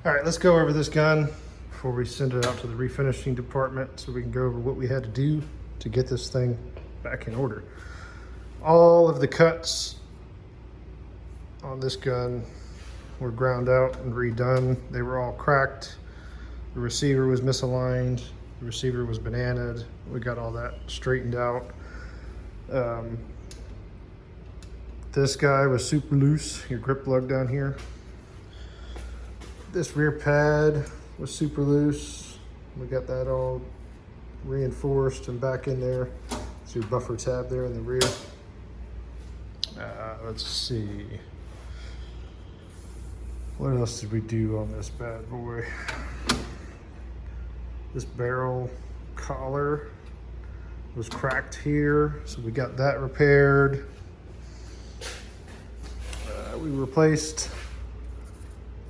All right, let's go over this gun before we send it out to the refinishing department so we can go over what we had to do to get this thing back in order. All of the cuts on this gun were ground out and redone. They were all cracked. The receiver was misaligned. The receiver was bananaed. We got all that straightened out. This guy was super loose, your grip lug down here. This rear pad was super loose. We got that all reinforced and back in there. It's your buffer tab there in the rear. Let's see. What else did we do on this bad boy? This barrel collar was cracked here, so we got that repaired. We replaced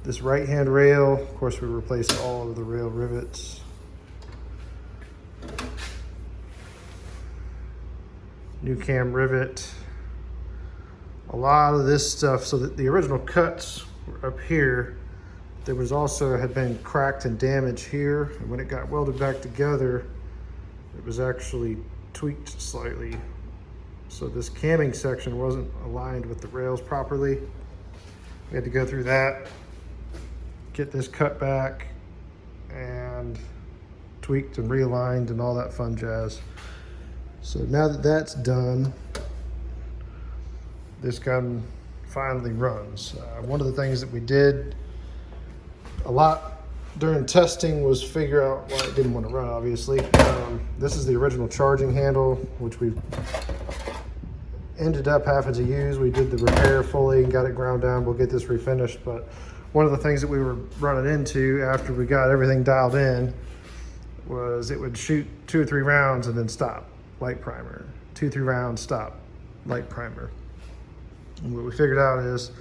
this right-hand rail. Of course, we replaced all of the rail rivets. New cam rivet. A lot of this stuff, so that the original cuts were up here, there was also had been cracked and damaged here. And when it got welded back together, it was actually tweaked slightly. So this camming section wasn't aligned with the rails properly. We had to go through that, get this cut back and tweaked and realigned and all that fun jazz. So now that that's done, this gun finally runs. One of the things that we did a lot during testing was figure out why it didn't want to run, obviously. This is the original charging handle, which we ended up having to use. We did the repair fully and got it ground down. We'll get this refinished, but one of the things that we were running into after we got everything dialed in was it would shoot 2 or 3 rounds and then stop, light primer. 2 or 3 rounds, stop, light primer. And what we figured out is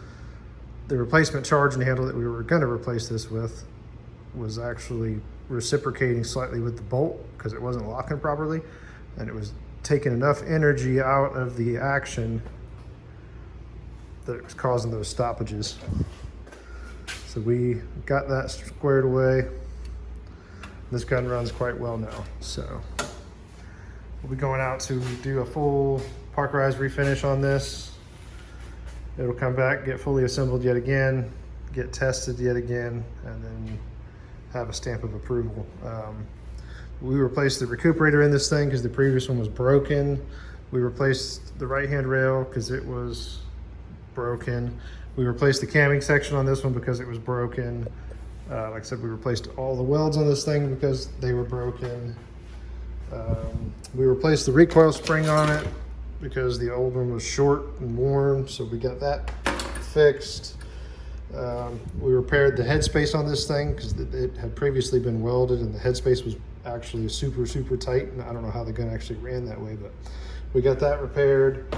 the replacement charging handle that we were going to replace this with was actually reciprocating slightly with the bolt because it wasn't locking properly, and it was taking enough energy out of the action that it was causing those stoppages. So we got that squared away. This gun runs quite well now. So we'll be going out to do a full parkerized refinish on this. It'll come back, get fully assembled yet again, get tested yet again, and then have a stamp of approval. We replaced the recuperator in this thing because the previous one was broken. We replaced the right-hand rail because it was broken. We replaced the camming section on this one because it was broken. Like I said, we replaced all the welds on this thing because they were broken. We replaced the recoil spring on it because the old one was short and worn, so we got that fixed. We repaired the headspace on this thing because it had previously been welded and the headspace was actually super tight, and I don't know how the gun actually ran that way, but we got that repaired.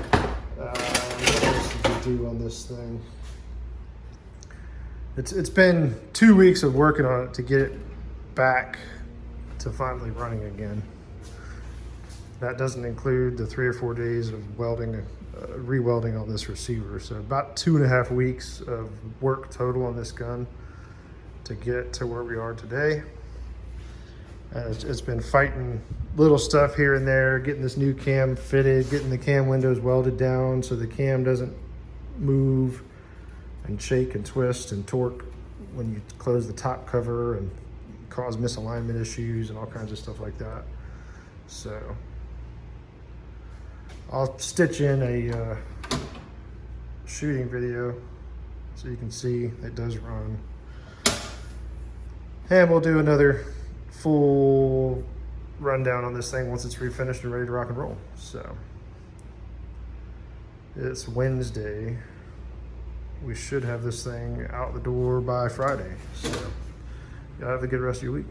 What else did we do on this thing? It's been 2 weeks of working on it to get it back to finally running again. That doesn't include the 3 or 4 days of welding, re-welding on this receiver. So about 2.5 weeks of work total on this gun to get to where we are today. It's been fighting little stuff here and there, getting this new cam fitted, getting the cam windows welded down so the cam doesn't move and shake and twist and torque when you close the top cover and cause misalignment issues and all kinds of stuff like that. So I'll stitch in a shooting video so you can see it does run. And we'll do another full rundown on this thing once it's refinished and ready to rock and roll. So it's Wednesday. We should have this thing out the door by Friday. So y'all have a good rest of your week.